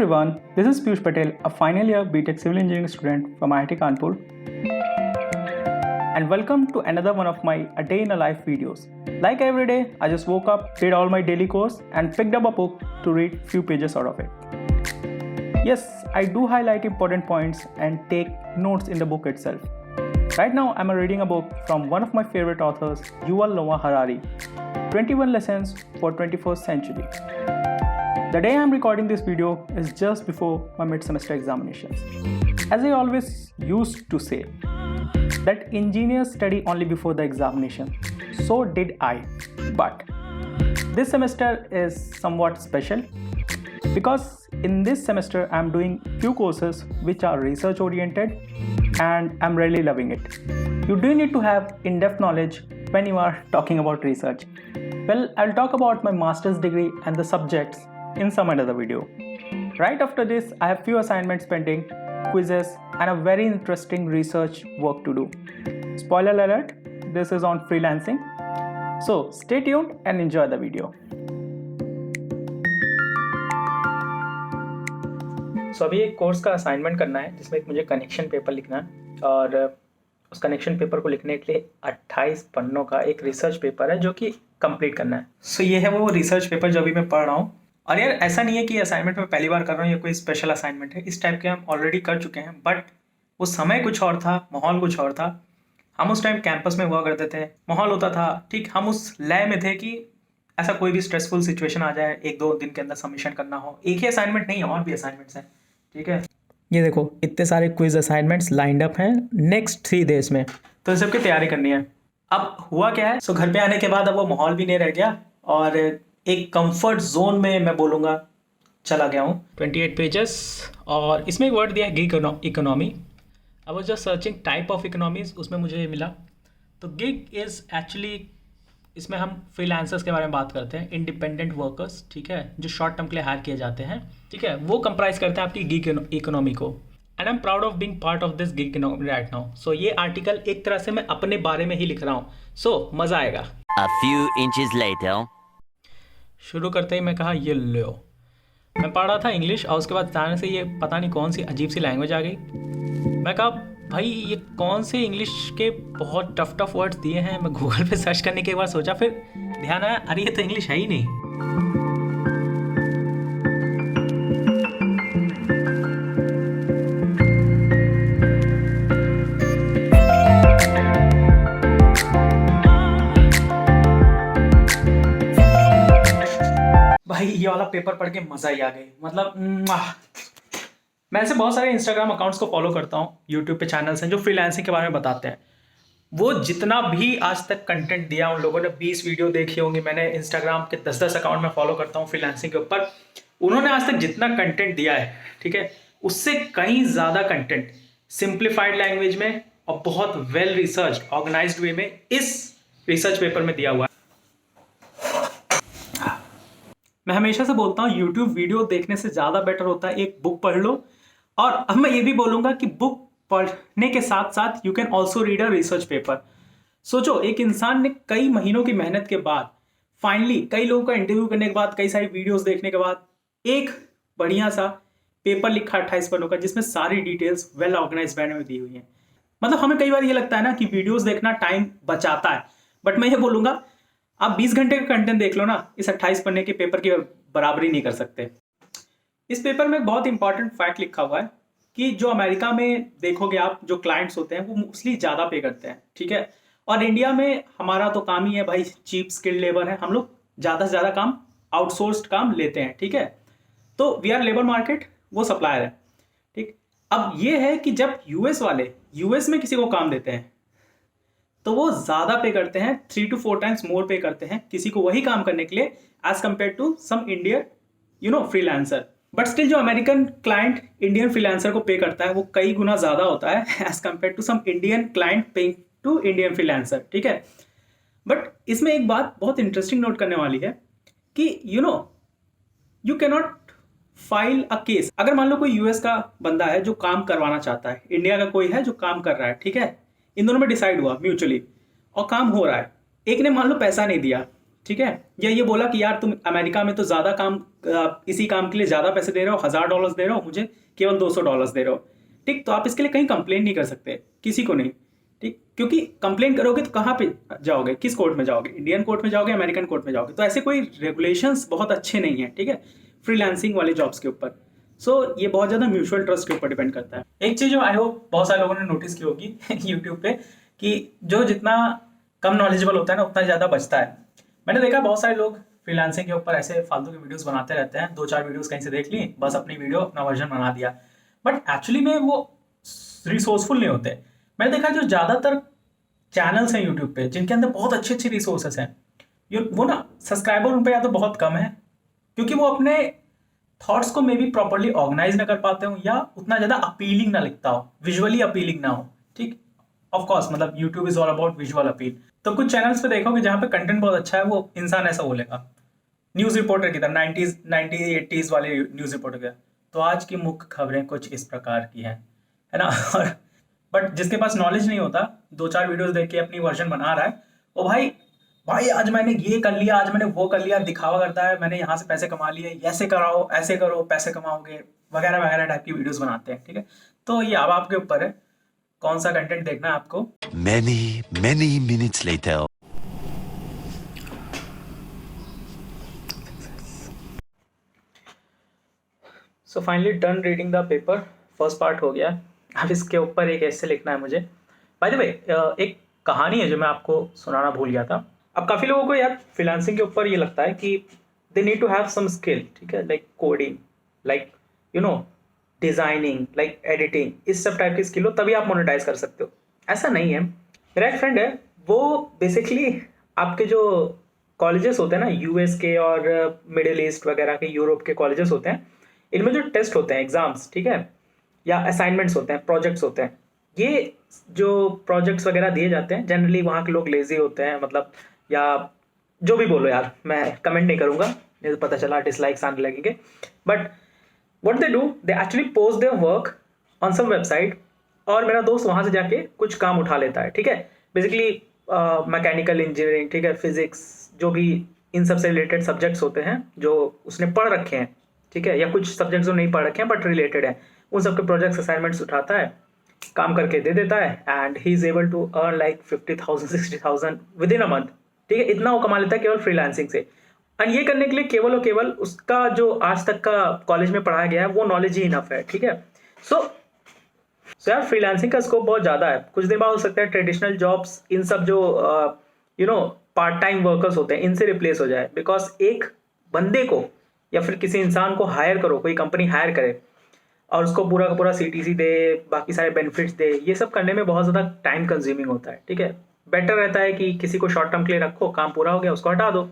everyone, this is Piyush Patel, a final year BTech Civil Engineering student from IIT Kanpur. And welcome to another one of my A Day in a Life videos. Like every day, I just woke up, did all my daily course and picked up a book to read few pages out of it. Yes, I do highlight important points and take notes in the book itself. Right now, I'm reading a book from one of my favorite authors, Yuval Noah Harari, 21 Lessons for 21st Century. The day I'm recording this video is just before my mid-semester examinations. As I always used to say, that engineers study only before the examination. So did I. But this semester is somewhat special because in this semester I'm doing few courses which are research oriented and I'm really loving it. You do need to have in-depth knowledge when you are talking about research. Well, I'll talk about my master's degree and the subjects in some another video. Right after this, I have few assignments pending, quizzes and a very interesting research work to do. Spoiler alert, this is on freelancing. So stay tuned and enjoy the video. So अभी एक course का assignment करना है जिसमें मुझे connection paper लिखना है और उस कनेक्शन पेपर को लिखने के लिए 28 पन्नों का एक रिसर्च पेपर है जो कि कंप्लीट करना है. सो ये है वो रिसर्च पेपर जो अभी मैं पढ़ रहा हूँ. और यार ऐसा नहीं है कि असाइनमेंट मैं पहली बार कर रहा हूँ या कोई स्पेशल असाइनमेंट है. इस टाइप के हम ऑलरेडी कर चुके हैं बट वो समय कुछ और था, माहौल कुछ और था. हम उस टाइम कैंपस में हुआ करते थे, माहौल होता था ठीक, हम उस लय में थे कि ऐसा कोई भी स्ट्रेसफुल सिचुएशन आ जाए, 1-2 दिन के अंदर सबमिशन करना हो. एक ही असाइनमेंट नहीं है, और भी असाइनमेंट्स हैं. ठीक है, ये देखो इतने सारे क्विज असाइनमेंट्स लाइंड अप हैं नेक्स्ट 3 डेज में, तो इन सबकी तैयारी करनी है. अब हुआ क्या है, सो घर पे आने के बाद अब वो माहौल भी नहीं रह गया और एक कंफर्ट जोन में मैं बोलूँगा चला गया हूँ. 28 पेजेस और इसमें एक वर्ड दिया है gig economy. I was just searching type of economies, उसमें मुझे ये मिला. तो गिग इज़ एक्चुअली, इसमें हम फ्रीलांसर्स के बारे में बात करते हैं, इंडिपेंडेंट वर्कर्स. ठीक है, जो शॉर्ट टर्म के लिए हायर किए जाते हैं. ठीक है, वो कंप्राइज करते हैं आपकी गिग इकोनॉमी को. And I am proud of being part of this gig economy right now. So ये आर्टिकल एक तरह से मैं अपने बारे में ही लिख रहा हूँ. सो मज़ा आएगा. A few inches later. शुरू करते ही मैं कहा ये लो. मैं पढ़ रहा था इंग्लिश और उसके बाद अचानक से ये पता नहीं कौन सी अजीब सी लैंग्वेज आ गई. मैं कहा भाई ये कौन से इंग्लिश के बहुत टफ वर्ड्स दिए हैं. मैं गूगल पे सर्च करने के बाद सोचा, फिर ध्यान आया अरे ये तो इंग्लिश है ही नहीं. भाई ये वाला पेपर पढ़ के मज़ा ही आ गई. मतलब मैं ऐसे बहुत सारे इंस्टाग्राम अकाउंट्स को फॉलो करता हूँ, यूट्यूब पे चैनल्स हैं जो फ्रीलांसिंग के बारे में बताते हैं. वो जितना भी आज तक कंटेंट दिया, उन लोगों ने 20 वीडियो देखी होंगी. मैंने इंस्टाग्राम के 10-10 अकाउंट में फॉलो करता हूँ फ्रीलांसिंग के ऊपर. उन्होंने आज तक जितना कंटेंट दिया है, ठीक है, उससे कहीं ज़्यादा कंटेंट सिंप्लीफाइड लैंग्वेज में और बहुत वेल रिसर्च ऑर्गेनाइज्ड वे में इस रिसर्च पेपर में दिया हुआ है. मैं हमेशा से बोलता हूँ यूट्यूब वीडियो देखने से ज़्यादा बेटर होता है एक बुक पढ़ लो. और अब मैं ये भी बोलूँगा कि बुक पढ़ने के साथ साथ you can also read a research paper. सोचो एक इंसान ने कई महीनों की मेहनत के बाद फाइनली कई लोगों का इंटरव्यू करने के बाद, कई सारी वीडियोस देखने के बाद एक बढ़िया सा पेपर लिखा 28 पन्नों का, जिसमें सारी डिटेल्स वेल ऑर्गेनाइज मैनर में दी हुई हैं. मतलब हमें कई बार ये लगता है ना कि वीडियोस देखना टाइम बचाता है, बट मैं ये बोलूँगा आप 20 घंटे का कंटेंट देख लो ना, इस 28 पन्ने के पेपर की बराबरी नहीं कर सकते. इस पेपर में एक बहुत इंपॉर्टेंट फैक्ट लिखा हुआ है कि जो अमेरिका में देखोगे आप, जो क्लाइंट्स होते हैं वो मोस्टली ज़्यादा पे करते हैं. ठीक है, और इंडिया में हमारा तो काम ही है भाई, चीप स्किल्ड लेबर है, हम लोग ज़्यादा से ज़्यादा काम आउटसोर्स्ड काम लेते हैं. ठीक है, तो वी आर लेबर मार्केट, वो सप्लायर है. ठीक, अब ये है कि जब यूएस वाले यूएस में किसी को काम देते हैं तो वो ज़्यादा पे करते हैं, 3 to 4 times मोर पे करते हैं किसी को वही काम करने के लिए as compared to some Indian freelancer. But still जो अमेरिकन क्लाइंट इंडियन फ्रीलांसर को पे करता है वो कई गुना ज़्यादा होता है as compared to some Indian client paying to Indian freelancer. ठीक है, बट इसमें एक बात बहुत इंटरेस्टिंग नोट करने वाली है कि you can not file a case. अगर मान लो कोई यूएस का बंदा है जो काम करवाना चाहता है, इंडिया का कोई है जो काम कर रहा है. ठीक है, इन दोनों में डिसाइड हुआ म्यूचुअली और काम हो रहा है. एक ने मान लो पैसा नहीं दिया, ठीक है, या ये बोला कि यार तुम अमेरिका में तो ज़्यादा काम इसी काम के लिए ज़्यादा पैसे दे रहे हो, $1000 दे रहे हो, मुझे केवल $200 दे रहे हो। ठीक, तो आप इसके लिए कहीं कंप्लेन नहीं कर सकते, किसी को नहीं। ठीक, क्योंकि कंप्लेन करोगे तो कहाँ पे जाओगे, किस कोर्ट में जाओगे, इंडियन कोर्ट में जाओगे, अमेरिकन कोर्ट में जाओगे। तो ऐसे कोई रेगुलेशंस बहुत अच्छे नहीं है, ठीक है, फ्रीलांसिंग वाले जॉब्स के ऊपर। सो ये बहुत ज़्यादा म्यूचुअल ट्रस्ट के ऊपर डिपेंड करता है। एक चीज़ जो आई होप बहुत सारे लोगों ने नोटिस की होगी यूट्यूब पे, कि जो जितना कम नॉलेजेबल होता है ना, उतना ज़्यादा बचता है। मैंने देखा बहुत सारे लोग फ्रीलांसिंग के ऊपर ऐसे फालतू के वीडियोस बनाते रहते हैं, 2-4 वीडियोस कहीं से देख ली, बस अपनी वीडियो अपना वर्जन बना दिया, बट एक्चुअली में वो रिसोर्सफुल नहीं होते। मैंने देखा जो ज़्यादातर चैनल्स हैं यूट्यूब पे जिनके अंदर बहुत अच्छे अच्छे रिसोर्सेस हैं, वो ना सब्सक्राइबर उन पर या तो बहुत कम है, क्योंकि वो अपने थॉट्स को मे बी प्रॉपरली ऑर्गेनाइज ना कर पाते हो, या उतना ज़्यादा अपीलिंग ना लिखता हो, विजुअली अपीलिंग ना हो। ठीक, ऑफ कोर्स मतलब YouTube is all about visual appeal. तो कुछ चैनल्स पे देखोगे जहाँ पे कंटेंट बहुत अच्छा है, वो इंसान ऐसा बोलेगा, न्यूज़ रिपोर्टर की तरह, 90s वाले न्यूज़ रिपोर्टर की तरह, तो आज की मुख्य खबरें कुछ इस प्रकार की हैं, है ना। और बट जिसके पास नॉलेज नहीं होता, 2-4 वीडियोस देख के अपनी वर्जन बना रहा है, ओ भाई भाई आज मैंने ये कर लिया, आज मैंने वो कर लिया, दिखावा करता है, मैंने यहाँ से पैसे कमा लिए, ऐसे कराओ, ऐसे करो, पैसे कमाओगे, वगैरह वगैरह टाइप की वीडियोस बनाते हैं। ठीक है, तो ये अब आपके ऊपर है कौन सा कंटेंट देखना है आपको। Many minutes later. So finally done reading the paper, first part हो गया। अब इसके ऊपर एक ऐसे लिखना है मुझे। बाय द वे एक कहानी है जो मैं आपको सुनाना भूल गया था। अब काफ़ी लोगों को यार फ्रीलांसिंग के ऊपर ये लगता है कि they need to have some skill, ठीक है, like coding, like you know designing, like editing, इस सब टाइप की स्किल हो तभी आप मोनेटाइज कर सकते हो। ऐसा नहीं है। मेरा एक फ्रेंड है, वो बेसिकली आपके जो कॉलेजेस होते हैं ना, यूएस के और मिडिल ईस्ट वगैरह के, यूरोप के कॉलेजेस होते हैं, इनमें जो टेस्ट होते हैं, एग्जाम्स, ठीक है, या असाइनमेंट्स होते हैं, प्रोजेक्ट्स होते हैं, ये जो प्रोजेक्ट्स वगैरह दिए जाते हैं, जनरली वहाँ के लोग लेजी होते हैं, मतलब, या जो भी बोलो यार, मैं कमेंट नहीं करूँगा, मुझे पता चला डिसलाइक्स आने लगेंगे, but what they do, they actually post their work on some website, और मेरा दोस्त वहाँ से जाके कुछ काम उठा लेता है। ठीक है, बेसिकली मैकेनिकल इंजीनियरिंग, ठीक है, फिजिक्स, जो भी इन सब से रिलेटेड सब्जेक्ट्स होते हैं जो उसने पढ़ रखे हैं, ठीक है, या कुछ सब्जेक्ट्स जो नहीं पढ़ रखे हैं बट रिलेटेड है, उन सब के प्रोजेक्ट्स असाइनमेंट्स उठाता है, काम करके दे देता है, and he is able to earn like 50,000 60,000 within a month. ठीक है, इतना वो कमा लेता है केवल फ्रीलांसिंग से। एंड ये करने के लिए केवल और केवल उसका जो आज तक का कॉलेज में पढ़ाया गया है वो नॉलेज ही इनफ है। ठीक है, सो यार फ्रीलांसिंग का स्कोप बहुत ज़्यादा है। कुछ दिन बाद हो सकता है ट्रेडिशनल जॉब्स, इन सब जो पार्ट टाइम वर्कर्स होते हैं, इनसे रिप्लेस हो जाए, बिकॉज एक बंदे को या फिर किसी इंसान को हायर करो, कोई कंपनी हायर करे और उसको पूरा का पूरा सीटीसी दे, बाकी सारे बेनिफिट्स दे, ये सब करने में बहुत ज़्यादा टाइम कंज्यूमिंग होता है। ठीक है, बेटर रहता है कि किसी को शॉर्ट टर्म के लिए रखो, काम पूरा हो गया उसको हटा दो।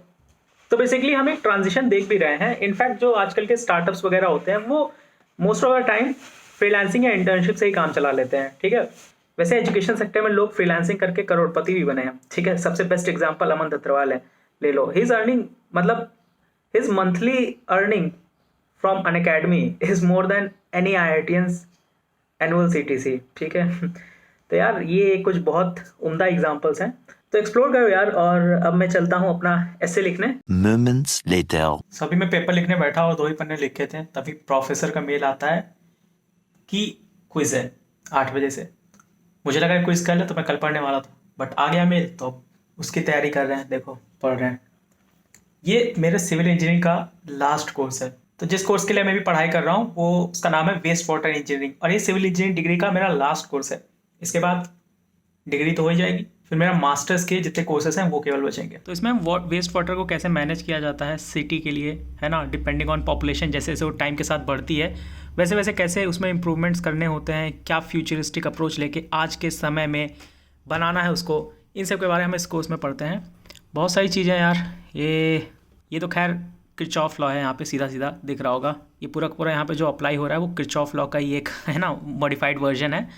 तो बेसिकली हम एक ट्रांजिशन देख भी रहे हैं। इनफैक्ट जो आजकल के स्टार्टअप्स वगैरह होते हैं वो most of the time freelancing या इंटर्नशिप से ही काम चला लेते हैं। ठीक है, वैसे एजुकेशन सेक्टर में लोग फ्रीलांसिंग करके करोड़पति भी बने हैं। ठीक है, सबसे बेस्ट एग्जांपल अमन दत्तरवाल है, ले लो, ही इज अर्निंग, मतलब his monthly earning from Unacademy is more than any IITians annual CTC। ठीक है, तो यार ये कुछ बहुत उम्दा एग्जांपल्स हैं, तो एक्सप्लोर करो यार। और अब मैं चलता हूँ अपना ऐसे लिखने। Moments later. सभी मैं पेपर लिखने बैठा और 2 ही पन्ने लिखे थे, तभी प्रोफेसर का मेल आता है कि क्विज है 8 बजे से। मुझे लगा क्विज कर ले, तो मैं कल पढ़ने वाला था, बट आ गया मेल, तो उसकी तैयारी कर रहे हैं, देखो पढ़ रहे हैं। ये मेरे सिविल इंजीनियरिंग का लास्ट कोर्स है, तो जिस कोर्स के लिए मैं भी पढ़ाई कर रहा हूँ वो उसका नाम है वेस्ट वाटर इंजीनियरिंग, और ये सिविल इंजीनियरिंग डिग्री का मेरा लास्ट कोर्स है। इसके बाद डिग्री तो हो ही जाएगी, फिर मेरा मास्टर्स के जितने कोर्सेज हैं वो केवल बचेंगे। तो इसमें वेस्ट वाटर को कैसे मैनेज किया जाता है सिटी के लिए, है ना, डिपेंडिंग ऑन पॉपुलेशन, जैसे जैसे वो टाइम के साथ बढ़ती है वैसे वैसे कैसे उसमें इंप्रूवमेंट्स करने होते हैं, क्या फ्यूचरिस्टिक अप्रोच लेके आज के समय में बनाना है उसको, इन सब के बारे में हम इस कोर्स में पढ़ते हैं। बहुत सारी चीज़ें यार, ये तो खैर किरचॉफ लॉ है, यहाँ पे सीधा सीधा दिख रहा होगा, ये पूरा पूरा यहाँ पे जो अप्लाई हो रहा है वो किरचॉफ लॉ का ही एक, है ना, मॉडिफाइड वर्जन है।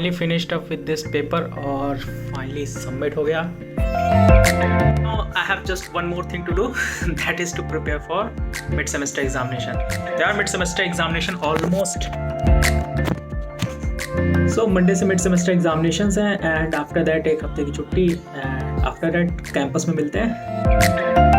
Finally finished up with this paper और फाइनली सबमिट हो गया. I have just one more thing to do, that is to prepare for mid-semester examination. There are mid-semester examination almost. So Monday से mid-semester examinations हैं and after that एक हफ्ते की छुट्टी and after that campus में मिलते हैं.